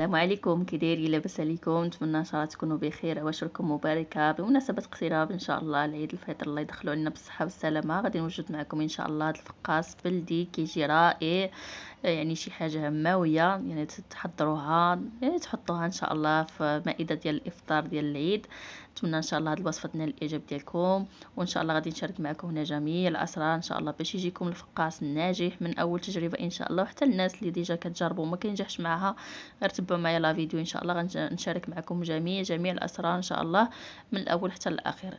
السلام عليكم، كي دايرين؟ لاباس عليكم؟ نتمنى ان شاء الله تكونوا بخير. اواشركم مباركه بمناسبه اقتراب ان شاء الله العيد الفطر، الله يدخلوا علينا بالصحه والسلامه. غادي نوجد معكم ان شاء الله هذا الفقاص بلدي كيجي رائع، يعني شي حاجه هماويه، يعني تحضروها، يعني تحطوها ان شاء الله في مائده ديال الافطار ديال العيد. نتمنى ان شاء الله هذه الوصفه تنال الاعجاب ديالكم، وان شاء الله غادي نشارك معكم هنا جميع الاسرار ان شاء الله باش يجيكم الفقاص الناجح من اول تجربه ان شاء الله. وحتى الناس اللي ديجا كتجربوا وما كينجحش معها، غير تبعوا معايا لا فيديو ان شاء الله، غنشارك معكم جميع الاسرار ان شاء الله من الاول حتى الاخير.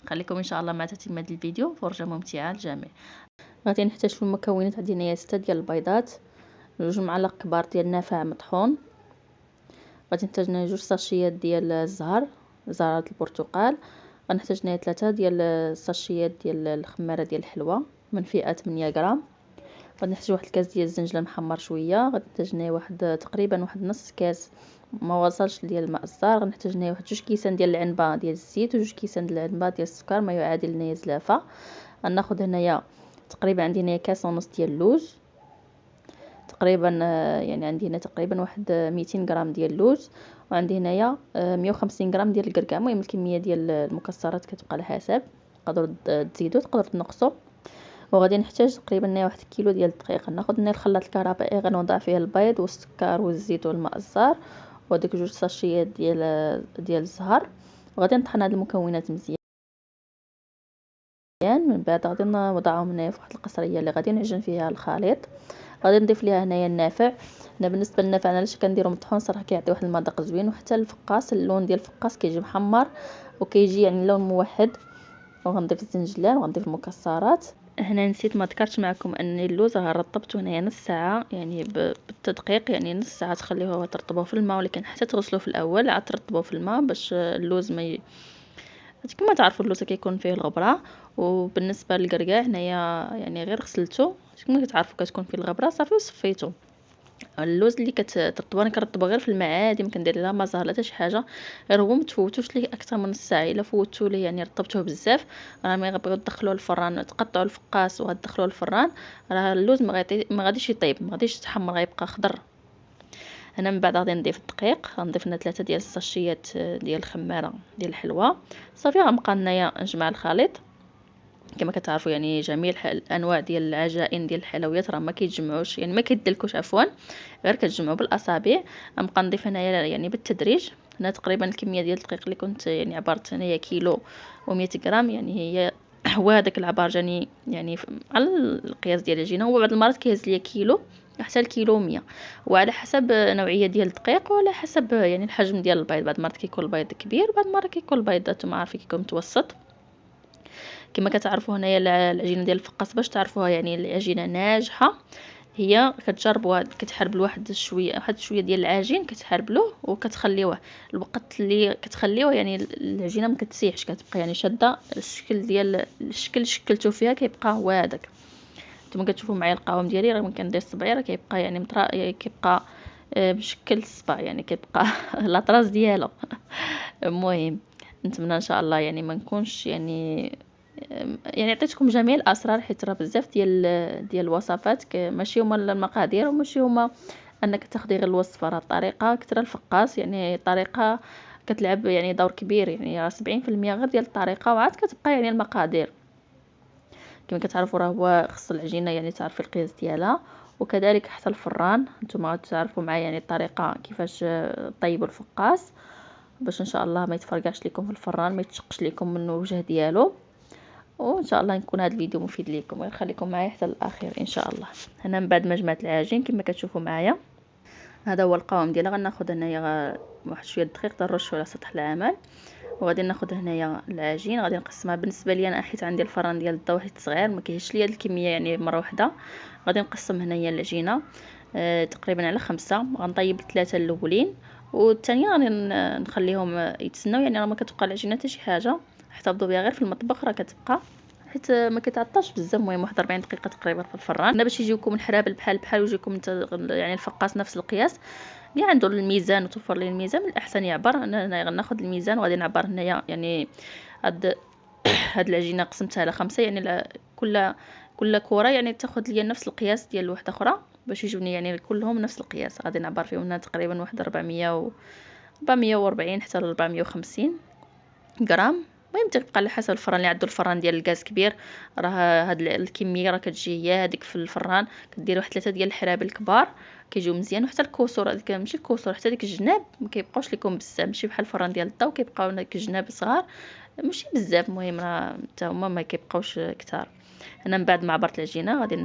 خليكم ان شاء الله مع تتمه الفيديو، فرجه ممتعه للجميع. غادي نحتاج في المكونات، عندي 6 ديال البيضات، 2 معالق كبار ديال النافع مطحون، غادي نحتاج 2 ساشيات ديال الزهر، زهرة البرتقال، غنحتاج 3 ديال الساشيات ديال الخماره ديال الحلوى من فئه 8 غرام، غادي نحتاج واحد الكاس ديال الزنجله محمر شويه، غادي نحتاج تقريبا واحد نص كاس ما وصلش ديال الماء الزار، غنحتاج واحد 2 كيسان ديال العنبه ديال الزيت و2 كيسان ديال العنبه ديال السكر ما يعادل زلافه. غناخذ هنايا تقريبا عندي هنايا كاس ونص ديال اللوز، تقريبا يعني عندي هنا تقريبا واحد 200 غرام ديال اللوز، وعندي هنايا 150 غرام ديال الكركاع. المهم الكميه ديال المكسرات كتبقى على حسب، تقدروا تزيدوا تقدروا تنقصوا. وغادي نحتاج تقريبا هنا واحد كيلو ديال الدقيق. ناخذ هنا الخلاط الكهربائي، غنوضع فيه البيض والسكر والزيت والماء الزار وديك 2 ساشيات ديال الزهر، وغادي نطحن هاد المكونات مزيان. من بعد غادي نوضعهم هنا في واحد القصريه اللي غادي نعجن فيها الخليط. غادي نضيف ليها هنايا النافع. هنا بالنسبه للنافع انا علاش كنديرو مطحون، صراحه كيعطي واحد المذاق زوين، وحتى الفقاص اللون ديال الفقاص كيجي محمر وكيجي يعني لون موحد. وغنضيف الزنجلان وغنضيف المكسرات. هنا نسيت ما ذكرتش معكم ان اللوز راه رطبته هنايا نص ساعه، يعني بالتدقيق يعني نص ساعه تخليوه ترطبوه في الماء، ولكن حتى تغسلوه في الاول عاد ترطبوه في الماء باش اللوز ما كما تعرفوا اللوز كيكون فيه الغبره. وبالنسبه للكركاع هنايا يعني غير غسلته كما كتعرفوا كتكون فيه الغبره صافي وصفيته. اللوز اللي كترطبوا انا كنرطبو غير في الماء عادي، ما كندير لا ما زهر لا حتى شي حاجه، غير هو متفوتوش ليه اكثر من نص ساعه. الا فوتوا ليه يعني رطبتوه بزاف، راه ملي غتبغيو تدخلوه الفران تقطعوا الفقاس وغتدخلوه الفران، راه اللوز ما غاديش يطيب، ما غاديش يتحمر، غيبقى خضر. هنا من بعد غادي نضيف الدقيق، غنضيف لنا 3 ديال الساشيات ديال الخماره ديال الحلوى. صافي غنبقى هنايا نجمع الخليط. كما كتعرفوا يعني جميع الانواع ديال العجائن ديال الحلويات راه ما كيتجمعوش، يعني ما كيدلكوش عفوا، غير كتجمعوا بالاصابع. غنبقى نضيف هنايا يعني بالتدريج. هنا تقريبا الكميه ديال الدقيق اللي كنت يعني عبرت هنايا كيلو و100 غرام، يعني هي هو هذاك العبار جاني يعني على القياس ديال العجينه. هو بعض المرات كيهز ليا كيلو حتى الكيلو 100، وعلى حسب نوعيه ديال الدقيق وعلى حسب يعني الحجم ديال البيض. بعض المرات كيكون البيض كبير، بعض المرات كيكون البيض نتوما عارفين كيكون متوسط. كما كتعرفوا هنايا العجينه ديال الفقاص باش تعرفوها يعني العجينه ناجحه، هي كتجربوها كتحربلوا واحد شويه ديال العجين، كتحربلوه وكتخليوه الوقت اللي كتخليوه يعني العجينه ما كتسيحش، كتبقى يعني شاده الشكل ديال الشكل شكلتو فيها كيبقى هو هذاك. نتوما كتشوفوا معايا القوام ديالي راه كندير الصبعي راه كيبقى يعني كيبقى بشكل الصبع، يعني كيبقى لاطراس ديالو. المهم نتمنى ان شاء الله يعني ما نكونش يعني عطيتكم جميع الاسرار، حيت راه بزاف ديال الوصفات ماشي هما المقادير وماشي هما انك تاخدي غير الوصفه، راه الطريقه كثر الفقاس يعني طريقه كتلعب يعني دور كبير، يعني راه 70% غير ديال الطريقه، وعاد كتبقى يعني المقادير. كما كتعرفوا راه هو خص العجينه يعني تعرفي القياس ديالها، وكذلك حتى الفران نتوما تعرفوا معايا يعني الطريقه كيفاش طيبوا الفقاس باش ان شاء الله ما يتفرقعش لكم في الفران، ما يتشقش لكم من الوجه ديالو. وان شاء الله يكون هذا الفيديو مفيد لكم، غير خليكم معايا حتى الاخير ان شاء الله. هنا من بعد ما جمعت العجين كما كتشوفوا معايا هذا هو القوام ديالها. غناخذ هنايا واحد شويه الدقيق تنرشوا على سطح العمل، وغادي ناخذ هنايا العجين غادي نقسمها. بالنسبه لي انا حيت عندي الفران ديال الضو حيت صغير ما كيهش ليا الكميه يعني مره واحده، غادي نقسم هنايا العجينه تقريبا على 5. غنطيب 3 الاولين والثانيه غادي نخليهم يتسناو، يعني راه ما كتبقى العجينه حتى شي حاجه، احتفظوا بها غير في المطبخ راه كتبقى حيت ما كيتعطاش بزاف. المهم واحد 40 دقيقه تقريبا في الفران. انا باش يجيوكم الحرابل بحال ويجيكم يعني الفقاس نفس القياس. اللي عنده الميزان وتوفر ليه الميزان من الاحسن يعبر. انا غناخذ الميزان وغادي نعبر هنايا يعني هاد العجينه قسمتها على 5، يعني كل كره يعني تاخذ ليا نفس القياس ديال وحده اخرى باش يجوني يعني كلهم نفس القياس. غادي نعبر فيهم هنا تقريبا واحد 440 حتى ل 450 غرام. المهم تبقى على حسب الفران اللي عنده الفران ديال الغاز كبير، راه هاد الكميه راه كتجي هي هذيك في الفران. كدير واحد 3 ديال الحراب الكبار كيجيو مزيان، وحتى الكسور هذيك ماشي الكسور حتى ديك الجناب ما كيبقاوش لكم بزاف، ماشي بحال الفران ديال الضو كيبقاو ديك الجناب صغار ماشي بزاف. المهم راه حتى هما ما كيبقاوش كتار. انا من بعد ما عبرت العجينه غادي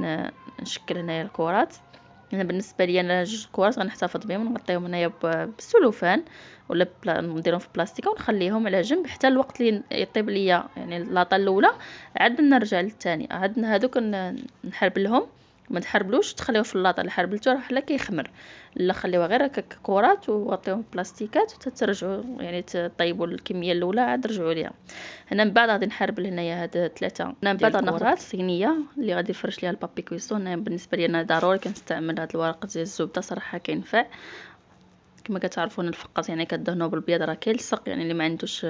نشكل هنايا الكرات. انا بالنسبه لي انا جوج كرات غنحتفظ بهم ونغطيهم هنايا بالسلوفان ولا نديرهم في بلاستيكه ونخليهم على جنب حتى الوقت اللي يطيب ليا يعني لاطه الاولى عاد نرجع للثاني. عاد هذوك نحربلهم، ما تحربلوش تخليوه في اللاطه اللي حربلته راه حلا كيخمر. لا خليوها غير هكا كرات وغطيوهم بلاستيكات وتترجعوا يعني تطيبوا الكميه الاولى عاد رجعوا ليها. هنا من بعد غادي نحربل هنايا هاد 3. هنا من بعد ناخذ الصينيه اللي غادي نفرش ليها البابي كويسون. بالنسبه لي انا ضروري كنستعمل هاد الورق ديال الزبده صراحه كينفع. كما كتعرفون الفقاس يعني كدهنوه بالبيض راه كيلصق، يعني اللي ما عندوش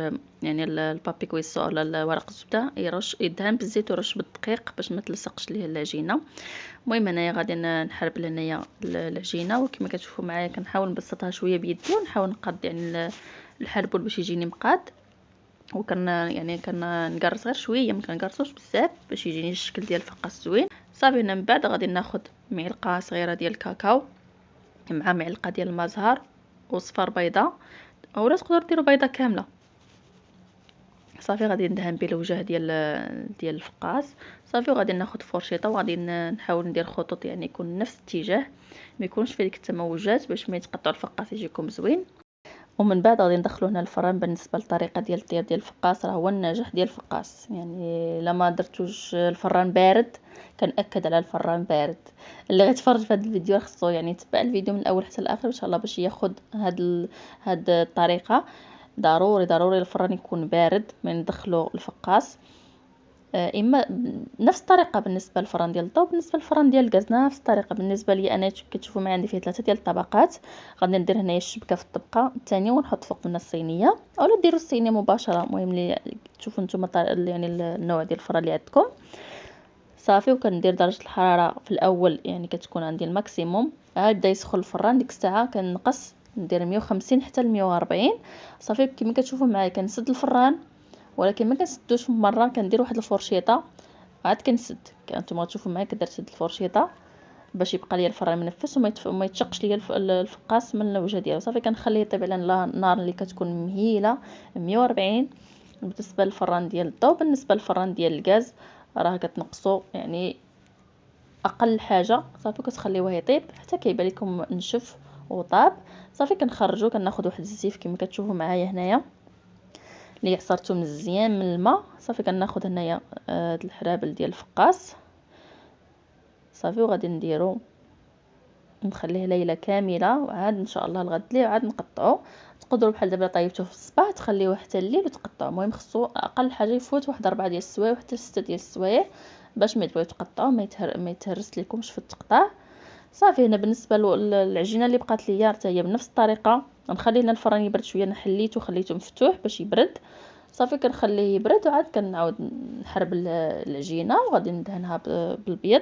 يعني البابي كويسو ولا ورق الزبده يرش يدهن بالزيت ورش بالدقيق باش ما تلصقش ليه العجينه. المهم انايا غادي نحربل هنايا العجينه، وكما كتشوفوا معايا كنحاول نبسطها شويه بيدي ونحاول نقاد يعني الحربول باش يجيني مقاد. يعني كنقرص غير شويه ما كنقرصوش بزاف باش يجيني الشكل ديال الفقاس زوين. صافي هنا من بعد غادي ناخذ معلقه صغيره ديال الكاكاو مع معلقه ديال المزهر وصفار بيضه، اولا تقدروا ديروا بيضه كامله. صافي غادي ندهن به الوجه ديال الفقاس. صافي وغادي ناخذ فرشيطه وغادي نحاول ندير خطوط يعني يكون نفس الاتجاه، ما يكونش فيه ديك التموجات باش ما يتقطع الفقاس يجيكم زوين. ومن بعد غادي ندخلو هنا الفران. بالنسبه للطريقه ديال الطياب ديال الفقاس راه هو النجاح ديال الفقاس، يعني الا ما درتوش الفران بارد كنأكد على الفران بارد. اللي غيتفرج في هذا الفيديو خصو يعني يتبع الفيديو من الاول حتى الاخر ان شاء الله باش ياخذ هاد الطريقه. ضروري الفران يكون بارد من ندخلو الفقاس. اما نفس الطريقه بالنسبه للفران ديال الضو، بالنسبه للفران ديال الغاز نفس الطريقه. بالنسبه لي انا كتشوفوا معايا عندي فيه 3 ديال الطبقات. غادي ندير هنايا الشبكه في الطبقه الثانيه ونحط فوق منها الصينيه، اولا ديروا الصينيه مباشره. المهم اللي تشوفوا نتوما يعني النوع ديال الفران اللي عندكم. صافي وكندير درجه الحراره في الاول يعني كتكون عندي الماكسيموم. عاد بدا يسخن الفران ديك الساعه كنقص ندير 150 حتى ل 140. صافي كما كتشوفوا معايا كنسد الفران، ولكن ما كنسدوش مره كندير واحد الفرشيطه عاد كنسد. كنتوما تشوفوا معايا كدرت سد الفرشيطه باش يبقى لي الفران منفس وما يتشقش لي الفقاس من الوجه ديالو. صافي كنخليه يطيب على النار اللي كتكون مهيله 140 بالنسبه للفران ديال الضو. بالنسبه للفران ديال الغاز راه كتنقصوا يعني اقل حاجه. صافي كتخليوه يطيب حتى كيبان لكم نشف وطاب. صافي كنخرجوا كناخذ واحد الزيف كما كتشوفوا معايا هنايا اللي عصرته مزيان من الماء. صافي كناخذ هنايا هاد الحرابل ديال الفقاس. صافي وغادي نديرو نخليه ليله كامله وعاد ان شاء الله الغد ليه عاد نقطعو. تقدروا بحال دابا طيبتوه في الصباح تخليوه حتى الليل وتقطعوا. المهم خصو اقل حاجه يفوت واحد 4 ديال السوايع حتى 6 ديال السوايع باش ما تبغيو تقطعوا ما يتهرس لكمش في التقطاع. صافي هنا بالنسبه للعجينه اللي بقات ليا حتى هي بنفس الطريقه. نخلي لنا الفران يبرد شويه، انا حليته وخليته مفتوح باش يبرد. صافي كنخليه يبرد وعاد كنعاود نحرب العجينه وغادي ندهنها بالبيض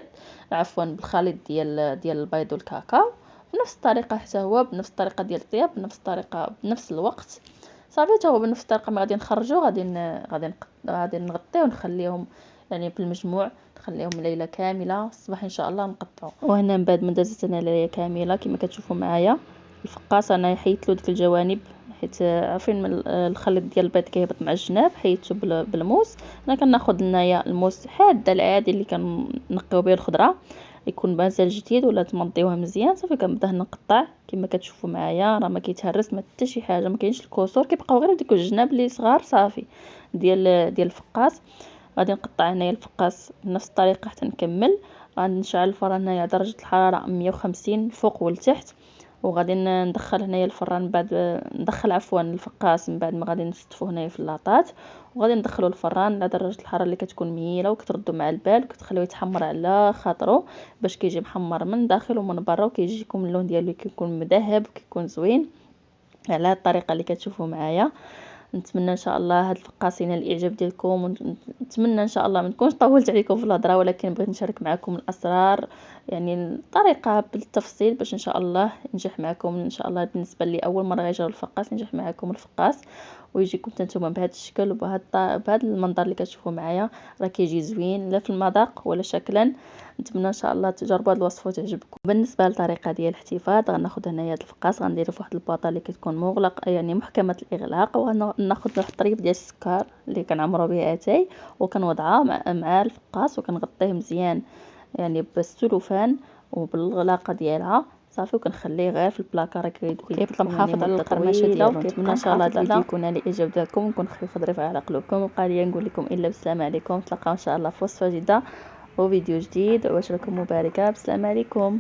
عفوا بالخليط ديال البيض والكاكاو بنفس الطريقه حتى هو بنفس الطريقه ديال الطياب بنفس الطريقه بنفس الوقت. صافي حتى هو بنفس الطريقه ما غادي نخرجوا غادي نغطيه ونخليهم يعني في المجموع نخليهم ليله كامله. الصباح ان شاء الله نقطعوا. وهنا من بعد ما دازت انا ليله كامله كما كتشوفوا معايا الفقاس انا حيدت له ديك الجوانب حيت عارفين من الخليط ديال البيض كيهبط مع الجناب حيدته بالموس. انا كناخذ هنايا الموس حاد العادي اللي كنقيو به الخضره يكون مازال جديد ولا تمضيوه مزيان. صافي كنبدا نقطع كما كتشوفوا معايا راه ما كيتهرس ما حتى شي حاجه ما كاينش الكسور كيبقاو غير ديك الجناب اللي صغار صافي ديال الفقاس. غادي نقطع هنايا الفقاس بنفس الطريقه حتى نكمل. غادي نشعل الفران هنايا على درجه الحراره 150 فوق والتحت وغادي ندخل هنايا الفران بعد ندخل عفوا الفقاس من بعد ما غادي نستفو هنايا في اللاطات وغادي ندخلو الفران على درجه الحراره اللي كتكون مهيله وكتردوا مع البال وكتخليوه يتحمر على خاطرو باش كيجي محمر من داخل ومن برا وكيجيكم اللون ديالو كيكون مذهب وكيكون زوين على الطريقه اللي كتشوفوا معايا. نتمنى ان شاء الله هاد الفقاس ينال الاعجاب ديالكم، ونتمنى ان شاء الله ما نكونش طولت عليكم في الهضره، ولكن بغيت نشارك معكم الاسرار يعني الطريقه بالتفصيل باش ان شاء الله ينجح معكم ان شاء الله. بالنسبه لي اول مره غيجرب الفقاس ينجح معكم الفقاس ويجيكم نتوما بهذا الشكل وبهذا المنظر اللي كتشوفوا معايا، راه كيجي زوين لا في المذاق ولا شكلا. نتمنى ان شاء الله تجربوا هذه الوصفه وتعجبكم. بالنسبه للطريقه ديال الاحتفاظ غناخذ هنايا هذا الفقاس غنديرو في واحد الباطه اللي كتكون مغلق يعني محكمه الاغلاق، وناخذ واحد الطريف ديال السكر اللي كنعمرو به اتاي وكنوضعها مع الفقاس وكنغطيه مزيان يعني بالسلوفان وبالغلاقه ديالها صافي، وكنخليه غير في البلاكار كيبقى محافظ على القرمشه ديالو. نتمنى ان شاء الله هذا الفيديو يكون على اعجاب ديالكم ونكون خفيف ظريف على قلوبكم. وبقى لي نقول لكم الا بالسلام عليكم، نتلاقاو ان شاء الله في وصفه جديده وفيديو جديد وعشركم مباركه. بالسلام عليكم.